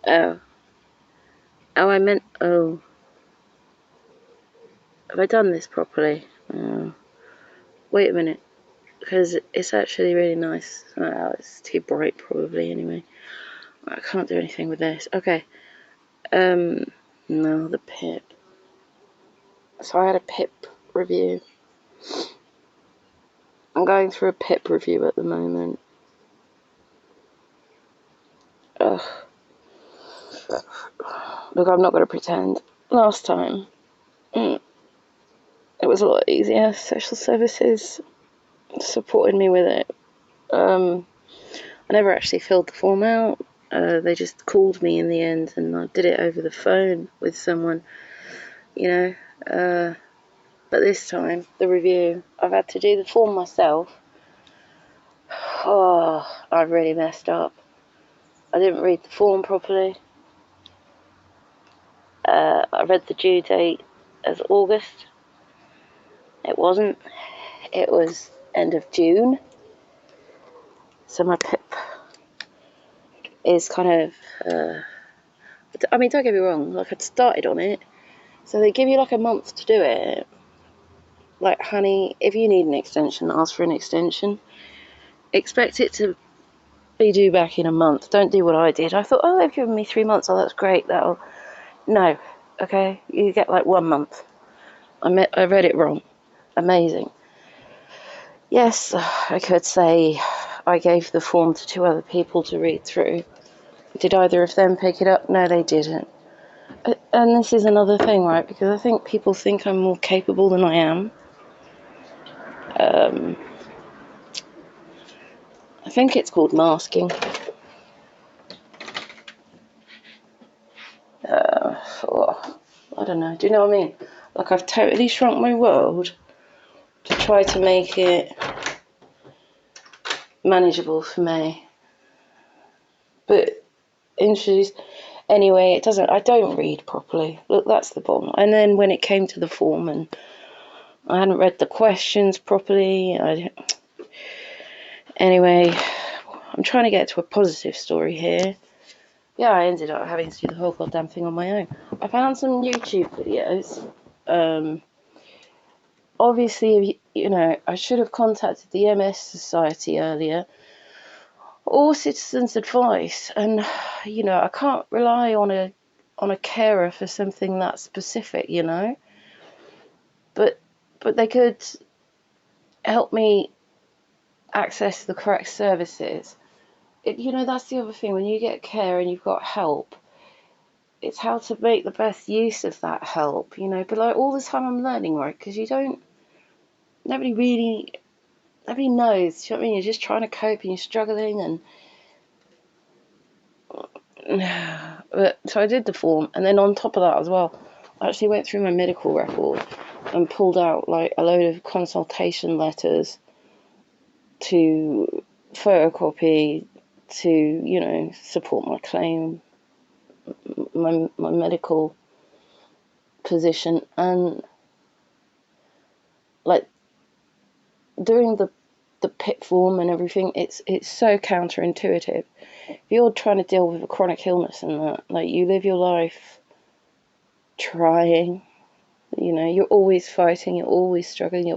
Oh. Oh, I meant, oh. Have I done this properly? Oh. Wait a minute. Because it's actually really nice. Oh, it's too bright probably anyway. I can't do anything with this. Okay. No, the PIP. So I had a PIP review. I'm going through a PIP review at the moment. Ugh. Look, I'm not going to pretend. Last time, it was a lot easier. Social services supported me with it. I never actually filled the form out. They just called me in the end, and I did it over the phone with someone, you know. But this time, the review, I've had to do the form myself. Oh, I really messed up. I didn't read the form properly. I read the due date as August. It wasn't. It was end of June. So my PIP is kind of, I mean, don't get me wrong, like I'd started on it. So they give you like a month to do it. Like, honey, if you need an extension, ask for an extension. Expect it to be due back in a month. Don't do what I did. I thought, oh, they've given me 3 months. Oh, that's great. No, okay, you get like 1 month. I read it wrong. Amazing. Yes, I could say I gave the form to 2 other people to read through. Did either of them pick it up? No, they didn't. And this is another thing, right? Because I think people think I'm more capable than I am. I think it's called masking. I don't know. Do you know what I mean? Like, I've totally shrunk my world to try to make it manageable for me. But anyway, I don't read properly. Look, that's the problem. And then when it came to the form, and I hadn't read the questions properly. Anyway, I'm trying to get to a positive story here. Yeah, I ended up having to do the whole goddamn thing on my own. I found some YouTube videos. Obviously, you know, I should have contacted the MS Society earlier, or Citizens Advice, and you know, I can't rely on a carer for something that specific, you know. But they could help me access the correct services. You know, that's the other thing. When you get care and you've got help, it's how to make the best use of that help, you know. But like all the time I'm learning, right? Because nobody knows. You know what I mean? You're just trying to cope and you're struggling, but so I did the form, and then on top of that as well, I actually went through my medical record and pulled out like a load of consultation letters to photocopy to, you know, support my claim, my medical position. And like doing the PIP form and everything, it's so counterintuitive. If you're trying to deal with a chronic illness and that, like, you live your life trying, you know, you're always fighting, you're always struggling,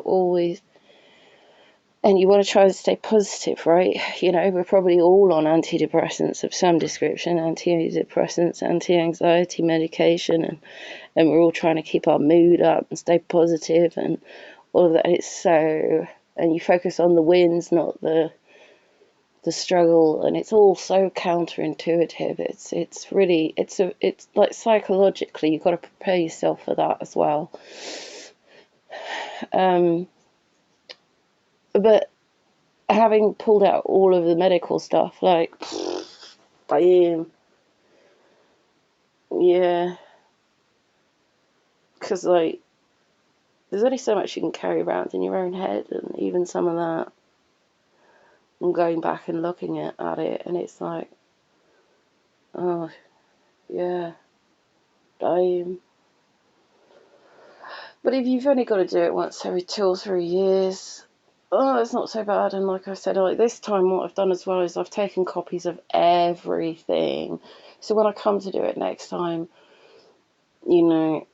and you want to try to stay positive, right? You know, we're probably all on antidepressants of some description, antidepressants, anti-anxiety medication, and we're all trying to keep our mood up and stay positive and all of that. And you focus on the wins, not the struggle, and it's all so counterintuitive. It's like psychologically you've got to prepare yourself for that as well. But having pulled out all of the medical stuff, like, yeah, because like there's only so much you can carry around in your own head, and even some of that, I'm going back and looking at it, and it's like, oh yeah, damn. But if you've only got to do it once every 2 or 3 years, oh, it's not so bad. And like I said, like this time what I've done as well is I've taken copies of everything. So when I come to do it next time, you know,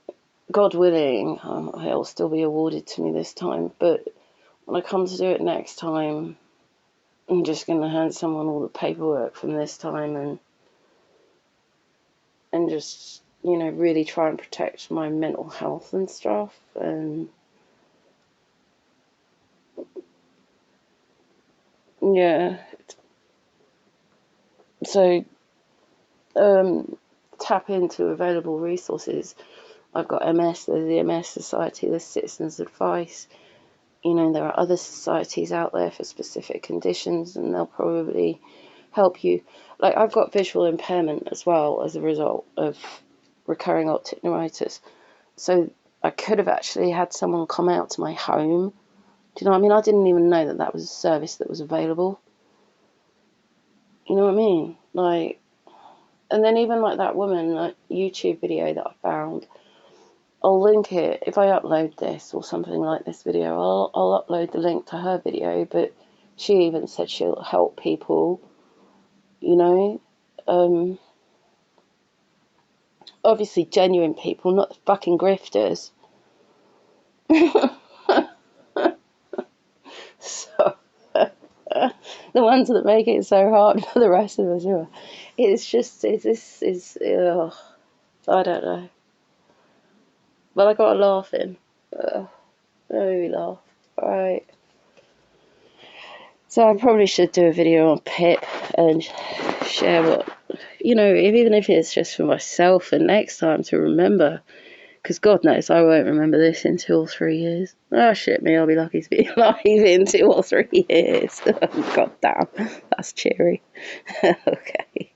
God willing, it'll still be awarded to me this time. But when I come to do it next time, I'm just going to hand someone all the paperwork from this time and just, you know, really try and protect my mental health and stuff. And yeah, so tap into available resources. I've got MS, there's the MS Society, there's Citizens Advice. You know, there are other societies out there for specific conditions, and they'll probably help you. Like, I've got visual impairment as well as a result of recurring optic neuritis. So I could have actually had someone come out to my home. Do you know what I mean? I didn't even know that that was a service that was available. You know what I mean? Like, and then even like that woman, that YouTube video that I found, I'll link it. If I upload this or something like this video, I'll upload the link to her video, but she even said she'll help people, you know, obviously genuine people, not the fucking grifters. So, the ones that make it so hard for the rest of us. It's just, this is, I don't know. But I got a laugh in. Very laugh. Right. So I probably should do a video on PIP and share what, you know, even if it's just for myself and next time to remember. Because God knows I won't remember this in 2 or 3 years. Oh, shit me, I'll be lucky to be alive in 2 or 3 years. God damn, that's cheery. Okay.